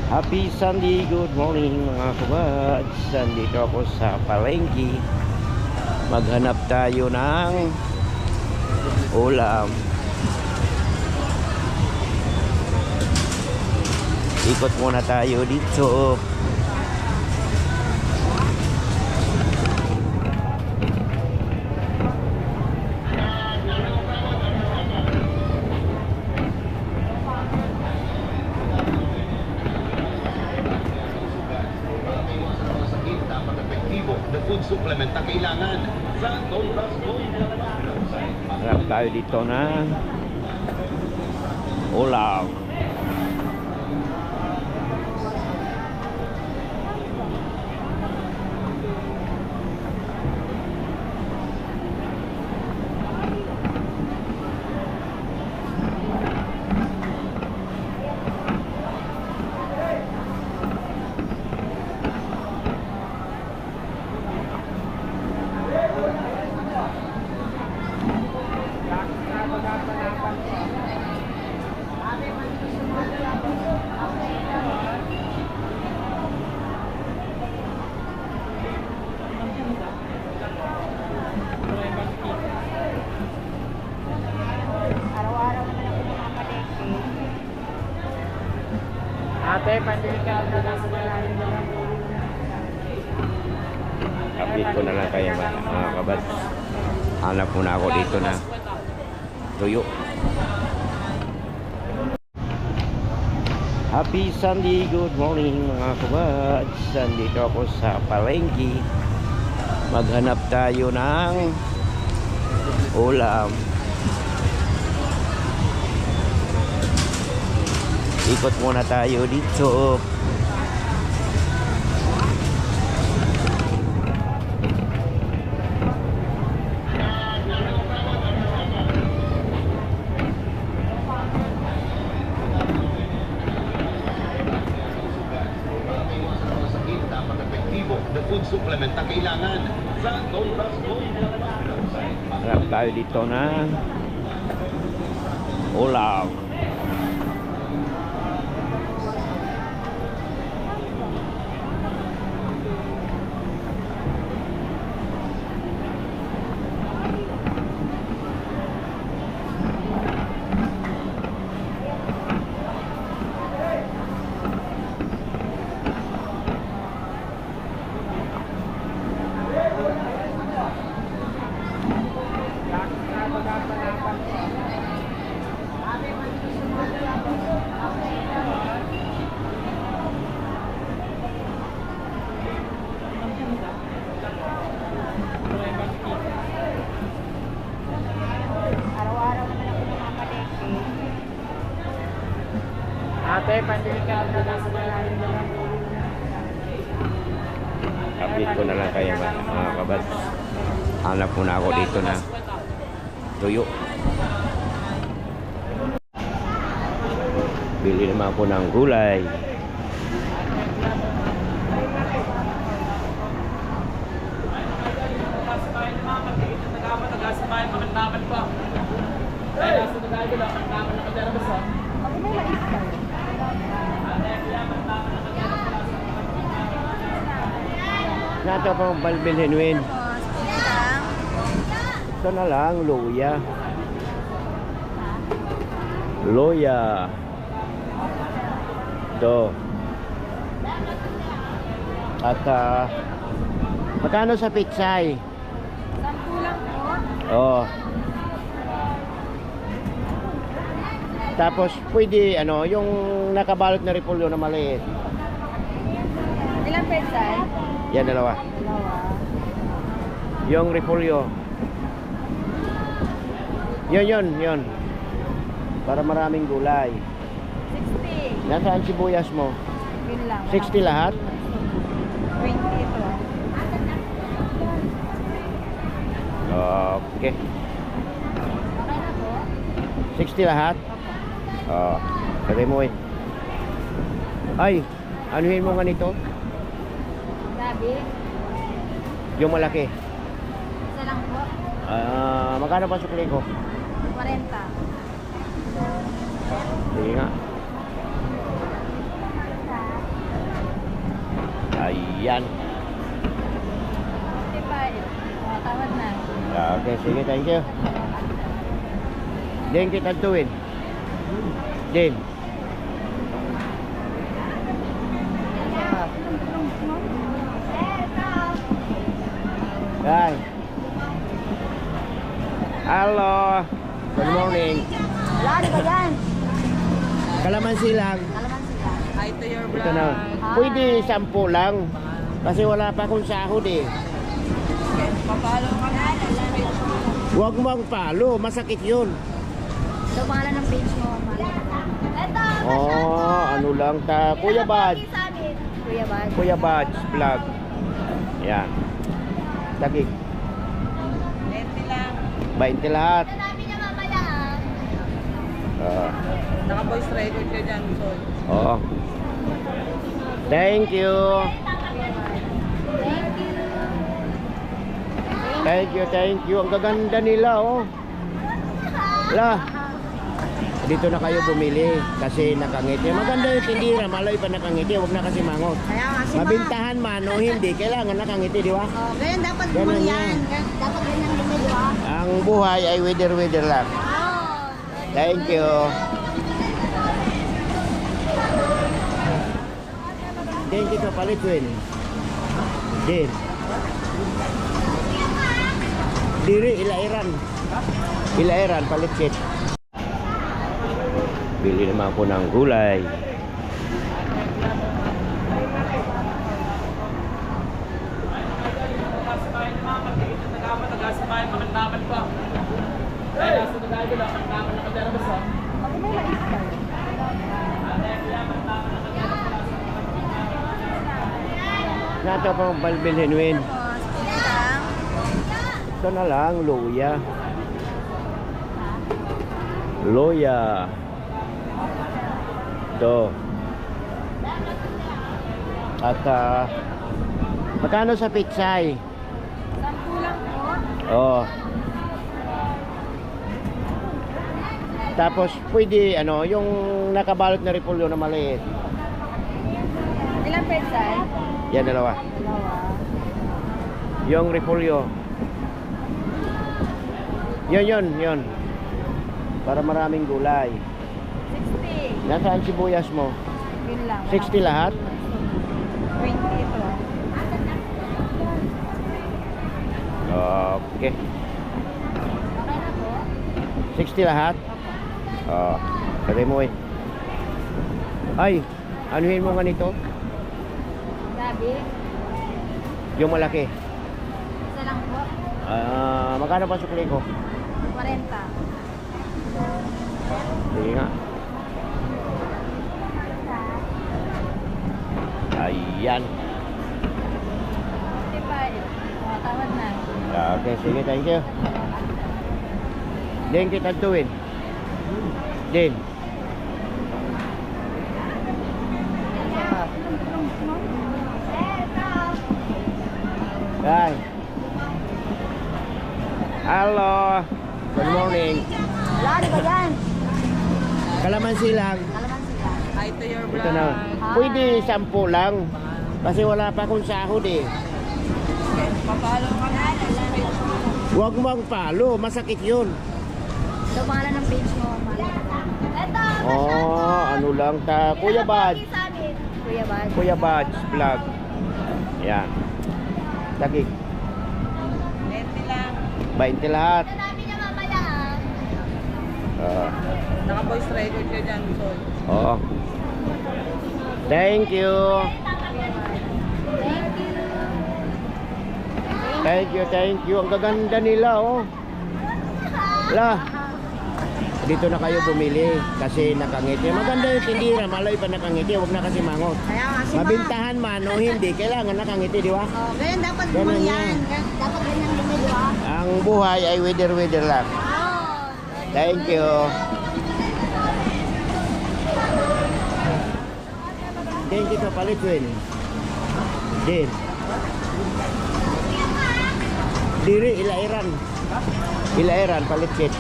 Happy Sunday, good morning mga kabads. Nandito ako sa palengke. Maghanap tayo ng ulam. Ikot muna tayo dito. The food supplement na kailangan sa Gold Plus Gold. Harap tayo dito ng ulam. Ate, pandili ka. Update ko na lang kayo mga kabads. Hanap muna ako dito na tuyo. Happy Sunday, good morning mga kabads. Nandito ako sa palengke. Maghanap tayo ng ulam. Ikot muna tayo dito. The food supplement na kailangan sa Gold Plus Gold. Harap tayo dito ng ulam. Ate, pandili ka. Update ko na lang kayo mga kabads. Hanap muna ako dito na tuyo. Bili naman ako ng gulay. Nato pang balbilhin win. Ito na lang, luya. Luya. Ito. At magkano sa pitsay? 10 lang po. Oh. Tapos pwede ano, yung nakabalot na repolyo na maliit. Ilang pesay? Yan, dalawa. Yung repolyo. Yun. Para maraming gulay. 60. Nasaan sibuyas mo? Yun lang. 60 lahat? 20 ito. Okay. Okay na po? 60 lahat? Oo. Sabi mo eh. Ay, anuhin mo nga nito? Gabi? Yung malaki. Isa lang po. Magkano pa sukli ko? 40. Sige nga. Ayan. Tawad na. Okay, sige, thank you. Din kita tuwin. Din. Hi. Halo. Good morning. Wala, di ba yan? Kalamansi lang. Kalamansi ka. Hi to your vlog. Ito na. Pwede 10 lang. Kasi wala pa akong sahod eh. Papalo ka na. Huwag mo ang palo. Masakit yun. Ito pangalan ng page mo. Ito, Oh, ano lang ta. Kuya Bad. Kuya Bad. Kuya Bad's vlog. Yan. Dagig. 20 lang. 20 lahat. Sabi niya mamaya ah. Naka-voice record ka dyan, Sol. Oo. Thank you. Thank you. Thank you, thank you. Ang gaganda nila, oh. La. Dito na kayo bumili kasi nakangiti. Maganda yung tindira, malay pa nakangiti. Huwag na kasi mangot. Kaya kasi Mabintahan man o hindi, kailangan nakangiti, di ba? Oh, ganyan dapat Ganun yan. Dapat ganyan din, di ba? Ang buhay ay wither lang. Oh. Thank you. Thank you kapalit, Win. Din. Diri, ilairan. Ilairan, palit kit. Bili naman ako ng gulay. Nato pang balbilhin, Win. Ito na lang, luya. Luya. Ito. At magkano sa pitsay? 10 lang po. Oh. Tapos pwede ano, yung nakabalot na repolyo na maliit. Ilang pesay? Yan, dalawa. Dalawa. Yung repolyo. Yun. Para maraming gulay. 60. Nasaan sibuyas mo? Yun lang. 60 lahat? 20 ito. Okay. Okay na po. 60 lahat? Oo. Lagay mo eh. Ay, anuhin mo nga nito? Gabi. Yung malaki. Isa lang po. Magkano pa sukli ko? 40. Sige nga. Ayan. 45. Tawad na. Okay, sige, thank you. Din kita tuwin. Din. Hi. Halo. Good morning. Wala, di ba yan? Kalamansi lang. Kalamansi ka. Hi to your vlog. Ito na. Pwede 10 lang. Kasi wala pa akong sahod eh. Papalo ka na. Huwag mo ang palo. Masakit yun. Ito pangalan ng page mo. Ito. Oh, ano lang ta. Kuya Bad. Kuya Bad. Kuya Bad's vlog. Yan. Dagig. 20 lang. 20 lahat. Sabi niya mamaya ah. Naka-voice record ka dyan, Sol. Oo. Thank you. Thank you. Thank you. Ang gaganda nila, oh. La. Dito na kayo bumili kasi nakangiti. Maganda yung tindira, malay pa nakangiti. Huwag na kasi mangot. Kaya kasi Mabintahan man o hindi, kailangan nakangiti, di ba? Oh, ganyan dapat Ganun yan. Dapat ganyan din, di ba? Ang buhay ay wither lang. Oh. Thank you. Thank you kapalit, Win. Din. Diri, ilairan. Ilairan, palit kit.